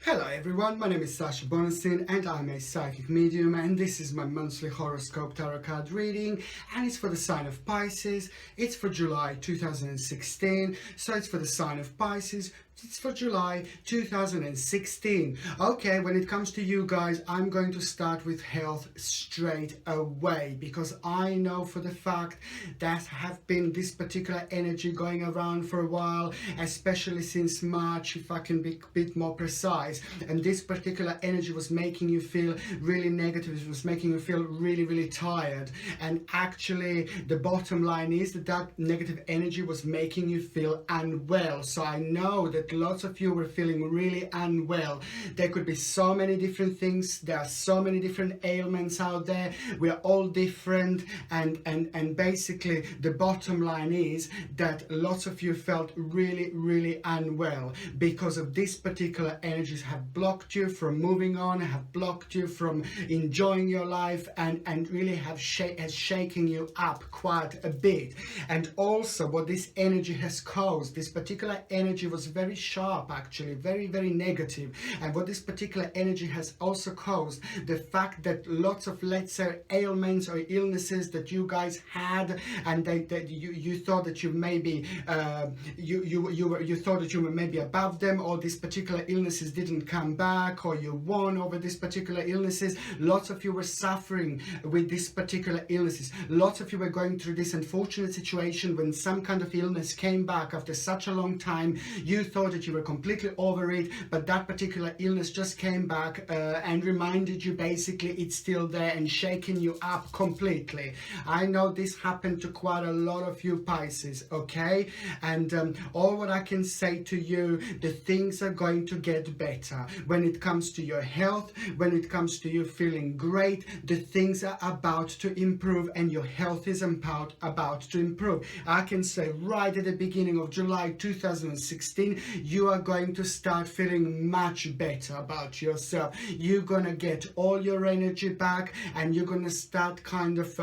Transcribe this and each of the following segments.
Hello everyone, my name is Sasha Bonasin and I'm a psychic medium, and this is my monthly horoscope tarot card reading, and it's for the sign of Pisces. It's for July 2016, so it's for the sign of Pisces. It's for July 2016. Okay, when it comes to you guys, I'm going to start with health straight away, because I know for the fact that have been this particular energy going around for a while, especially since March, if I can be a bit more precise. And this particular energy was making you feel really negative. It was making you feel really tired. And actually, the bottom line is that negative energy was making you feel unwell. So I know that lots of you were feeling really unwell. There could be so many different things. There are so many different ailments out there. We are all different, and basically the bottom line is that lots of you felt really unwell because of this particular energies have blocked you from moving on, have blocked you from enjoying your life, and really has shaken you up quite a bit. And also what this energy has caused, this particular energy was very sharp, actually very negative. And what this particular energy has also caused, the fact that lots of, let's say, ailments or illnesses that you guys had, and that you thought that you maybe you thought that you were maybe above them, or these particular illnesses didn't come back, or you won over these particular illnesses. Lots of you were suffering with these particular illnesses. Lots of you were going through this unfortunate situation when some kind of illness came back after such a long time. You thought that you were completely over it, but that particular illness just came back and reminded you basically it's still there and shaking you up completely. I know this happened to quite a lot of you Pisces, okay? And all what I can say to you, the things are going to get better. When it comes to your health, when it comes to you feeling great, the things are about to improve, and your health is about to improve. I can say right at the beginning of July 2016, you are going to start feeling much better about yourself. You're gonna get all your energy back, and you're gonna start kind of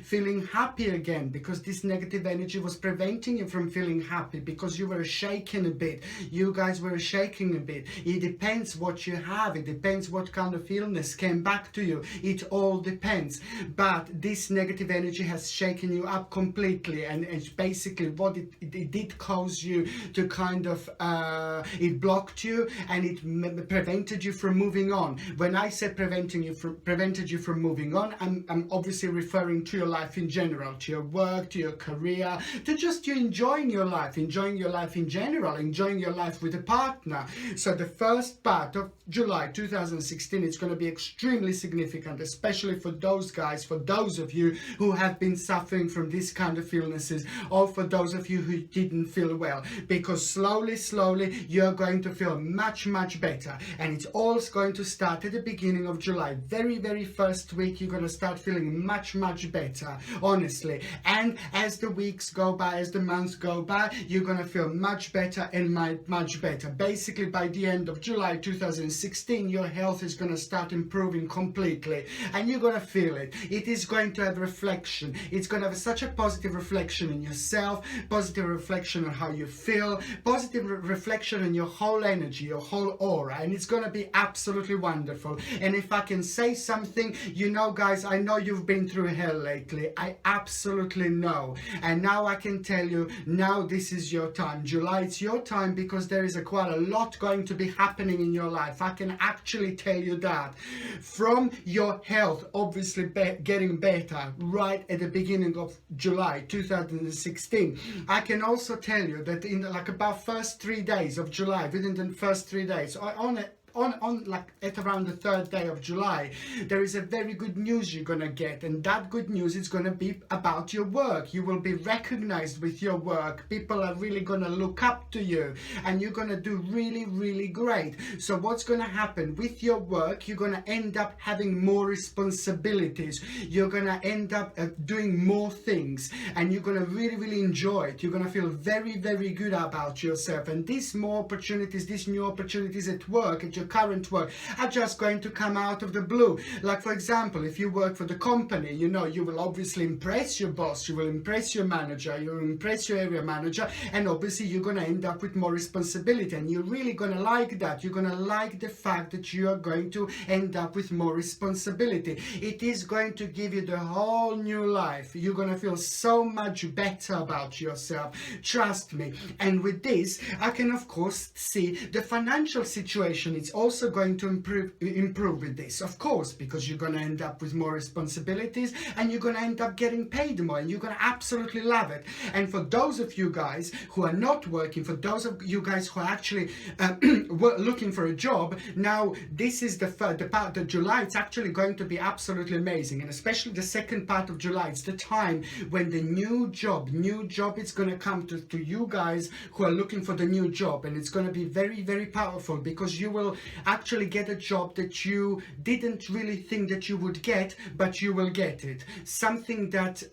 feeling happy again, because this negative energy was preventing you from feeling happy, because you were shaking a bit. You guys were shaking a bit. It depends what you have. It depends what kind of illness came back to you. It all depends. But this negative energy has shaken you up completely, and it's basically what it did cause you to kind of it blocked you, and it prevented you from moving on. When I say prevented you from moving on, I'm obviously referring to your life in general, to your work, to your career, to just you enjoying your life in general, enjoying your life with a partner. So the first part of July 2016 is going to be extremely significant, especially for those guys, for those of you who have been suffering from this kind of illnesses, or for those of you who didn't feel well, because slowly you're going to feel much better. And it's all going to start at the beginning of July. Very first week, you're going to start feeling much better, honestly. And as the weeks go by, as the months go by, you're going to feel much better and much better. Basically, by the end of July 2016, your health is going to start improving completely, and you're going to feel it. It is going to have reflection. It's going to have such a positive reflection in yourself, positive reflection on how you feel, positive reflection on your whole energy, your whole aura, and it's going to be absolutely wonderful. And if I can say something, you know guys, I know you've been through hell lately. I absolutely know. And now I can tell you, now this is your time. July, it's your time, because there is quite a lot going to be happening in your life. I can actually tell you that. From your health obviously getting better right at the beginning of July 2016, I can also tell you that in about first 3 days of July, within the first 3 days, on like at around the third day of July, there is a very good news you're gonna get, and that good news is gonna be about your work. You will be recognized with your work. People are really gonna look up to you, and you're gonna do really great. So what's gonna happen with your work? You're gonna end up having more responsibilities. You're gonna end up doing more things, and you're gonna really enjoy it. You're gonna feel very good about yourself, and these new opportunities at work, at your current work are just going to come out of the blue. Like for example, if you work for the company, you know, you will obviously impress your boss, you will impress your manager, you will impress your area manager, and obviously you're going to end up with more responsibility, and you're really going to like that. You're going to like the fact that you are going to end up with more responsibility. It is going to give you the whole new life. You're going to feel so much better about yourself, trust me. And with this, I can of course see the financial situation is also going to improve with this, of course, because you're going to end up with more responsibilities, and you're going to end up getting paid more, and you're going to absolutely love it. And for those of you guys who are not working, for those of you guys who are actually looking for a job, now this is the part of July. It's actually going to be absolutely amazing, and especially the second part of July. It's the time when the new job is going to come to you guys who are looking for the new job, and it's going to be very, very powerful, because you will actually get a job that you didn't really think that you would get, but you will get it. Something that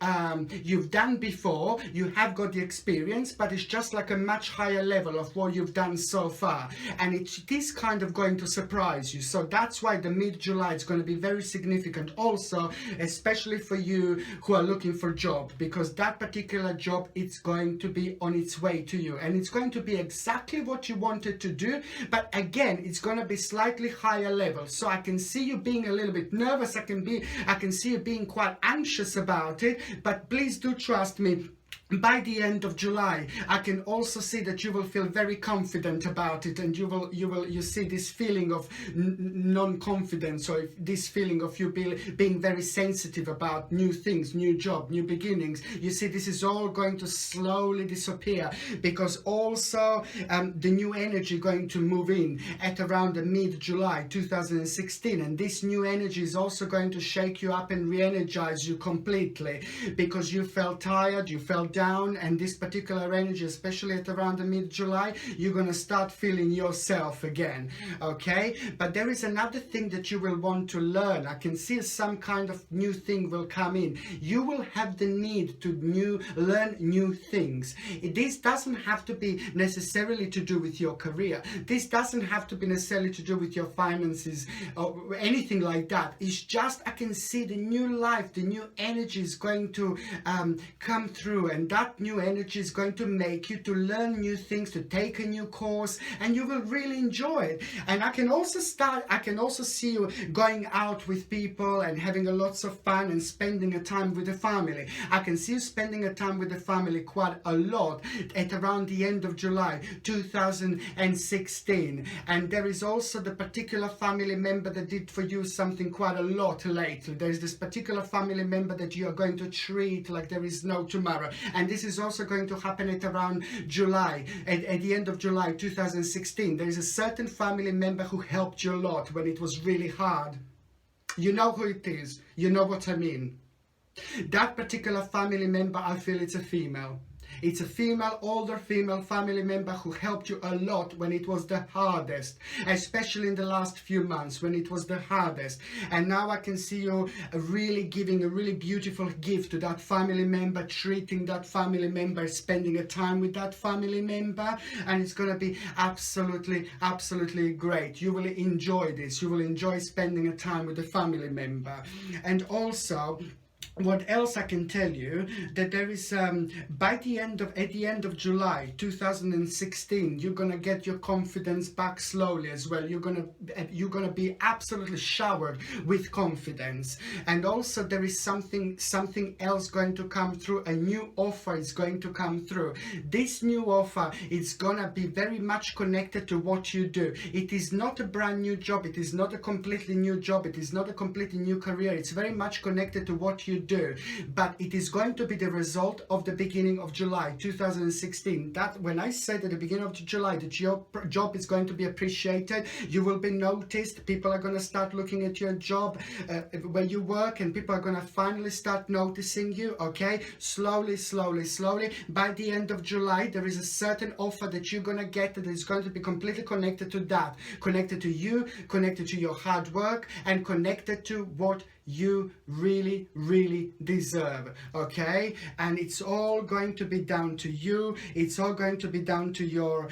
you've done before, you have got the experience, but it's just like a much higher level of what you've done so far, and it is kind of going to surprise you. So that's why the mid-July is going to be very significant also, especially for you who are looking for a job, because that particular job, it's going to be on its way to you, and it's going to be exactly what you wanted to do, but again, it's going to be slightly higher level. So I can see you being a little bit nervous, I can see you being quite anxious about it, but please do trust me. By the end of July, I can also see that you will feel very confident about it, and you see this feeling of non-confidence, or this feeling of you being very sensitive about new things, new job, new beginnings. You see, this is all going to slowly disappear, because also the new energy going to move in at around the mid-July 2016, and this new energy is also going to shake you up and re-energize you completely, because you felt tired, you felt down, and this particular energy, especially at around the mid-July, you're going to start feeling yourself again, okay? But there is another thing that you will want to learn. I can see some kind of new thing will come in. You will have the need to learn new things. This doesn't have to be necessarily to do with your career. This doesn't have to be necessarily to do with your finances or anything like that. It's just, I can see the new life, the new energy is going to come through, and that new energy is going to make you to learn new things, to take a new course, and you will really enjoy it. And I can also see you going out with people and having a lots of fun and spending a time with the family. I can see you spending a time with the family quite a lot at around the end of July 2016. And there is also the particular family member that did for you something quite a lot lately. There is this particular family member that you are going to treat like there is no tomorrow. And this is also going to happen at around July, at the end of July 2016. There is a certain family member who helped you a lot when it was really hard. You know who it is. You know what I mean. That particular family member, I feel it's a female. It's a female, older female family member who helped you a lot when it was the hardest, especially in the last few months when it was the hardest. And now I can see you really giving a really beautiful gift to that family member, treating that family member, spending a time with that family member, and it's going to be absolutely, absolutely great. You will enjoy this. You will enjoy spending a time with the family member. And also, what else I can tell you, that there is at the end of July 2016, you're gonna get your confidence back slowly as well. You're gonna be absolutely showered with confidence. And also there is something else going to come through. A new offer is going to come through. This new offer is gonna be very much connected to what you do. It is not a brand new job. It is not a completely new job. It is not a completely new career. It's very much connected to what you do, but it is going to be the result of the beginning of July 2016. That when I said at the beginning of July that your job is going to be appreciated, you will be noticed, people are going to start looking at your job where you work, and people are going to finally start noticing you, okay? Slowly, slowly, slowly. By the end of July, there is a certain offer that you're going to get that is going to be completely connected to that, connected to you, connected to your hard work, and connected to what you really deserve, okay? And it's all going to be down to you. It's all going to be down to your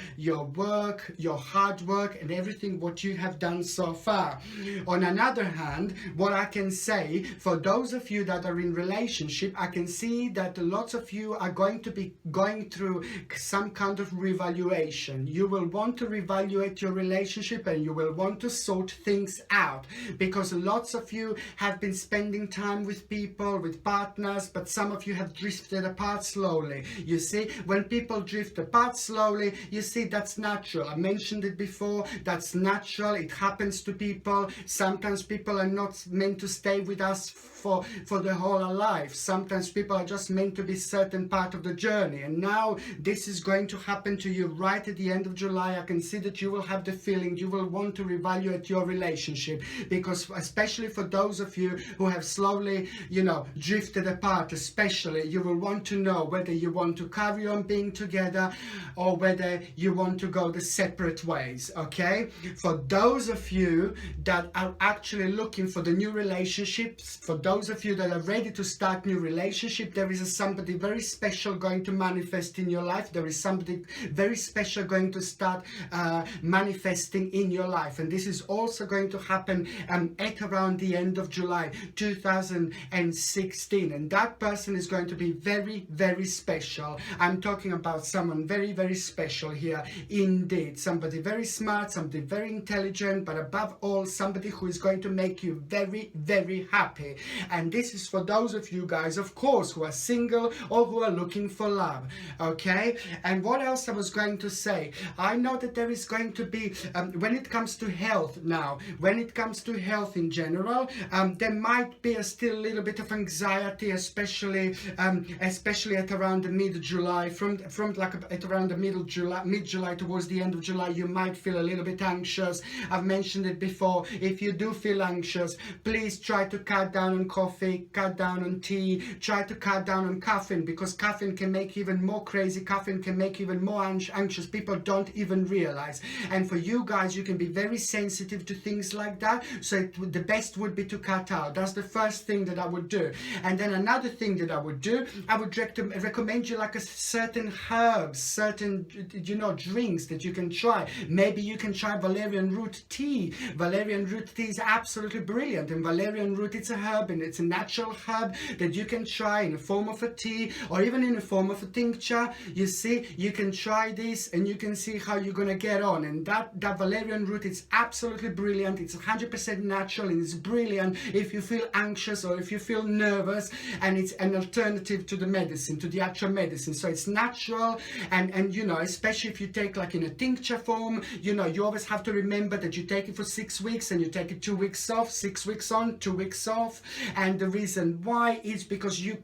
work, your hard work, and everything what you have done so far. On another hand, what I can say, for those of you that are in relationship, I can see that lots of you are going to be going through some kind of revaluation. You will want to reevaluate your relationship, and you will want to sort things out, because lots of you have been spending time with people, with partners, but some of you have drifted apart slowly. You see, when people drift apart slowly, you see, that's natural. I mentioned it before, that's natural. It happens to people. Sometimes people are not meant to stay with us for the whole life. Sometimes people are just meant to be certain part of the journey, and now this is going to happen to you right at the end of July. I can see that you will have the feeling you will want to reevaluate your relationship, because especially for those of you who have slowly, you know, drifted apart, especially, you will want to know whether you want to carry on being together or whether you want to go the separate ways, okay? For those of you that are actually looking for the new relationships, for those of you that are ready to start new relationship, there is somebody very special going to manifest in your life. There is somebody very special going to start manifesting in your life, and this is also going to happen at around the end of July 2016, and that person is going to be very special. I'm talking about someone very special here indeed. Somebody very smart, somebody very intelligent, but above all, somebody who is going to make you very happy. And this is for those of you guys, of course, who are single or who are looking for love, okay? And what else I was going to say, I know that there is going to be, when it comes to health now, when it comes to health in general, there might be still a little bit of anxiety, especially at around the mid-July, from like at around the mid-July towards the end of July, you might feel a little bit anxious. I've mentioned it before. If you do feel anxious, please try to cut down on coffee, cut down on tea, try to cut down on caffeine, because caffeine can make you even more crazy. Caffeine can make you even more anxious. People don't even realize. And for you guys, you can be very sensitive to things like that, so the best would be to cut out. That's the first thing that I would do. And then another thing that I would do, I would recommend you like a certain herbs, certain, you know, drinks that you can try. Maybe you can try valerian root tea. Valerian root tea is absolutely brilliant, and valerian root, it's a herb, and it's a natural herb that you can try in the form of a tea or even in the form of a tincture. You see, you can try this and you can see how you're gonna get on. And that valerian root, it's absolutely brilliant. It's 100% natural, and it's brilliant if you feel anxious or if you feel nervous, and it's an alternative to the medicine, to the actual medicine. So it's natural, and you know, especially if you take like in a tincture form, you know, you always have to remember that you take it for 6 weeks and you take it 2 weeks off, 6 weeks on, 2 weeks off. And the reason why is because you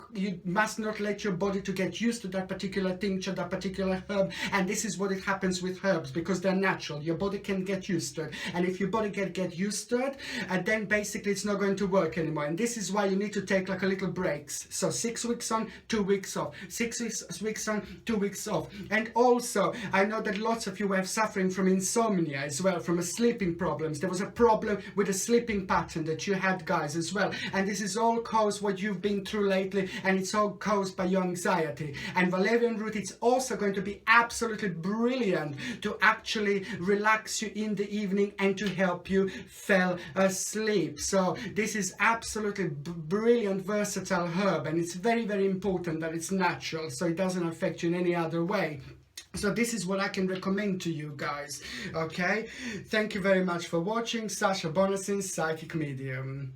must not let your body to get used to that particular tincture, that particular herb. And this is what it happens with herbs, because they're natural. Your body can get used to it, and if your body get used to it, then basically it's not going to work anymore. And this is why you need to take like a little breaks. So 6 weeks on, 2 weeks off, 6 weeks on, 2 weeks off. And also, I know that lots of you were suffering from insomnia as well, from sleeping problems. There was a problem with a sleeping pattern that you had, guys, as well. And this is all caused what you've been through lately, and it's all caused by your anxiety. And valerian root, it's also going to be absolutely brilliant to actually relax you in the evening and to help you fall asleep. So this is absolutely brilliant, versatile herb, and it's very important that it's natural, so it doesn't affect you in any other way. So this is what I can recommend to you guys, okay? Thank you very much for watching. Sasha Bonasin, Psychic Medium.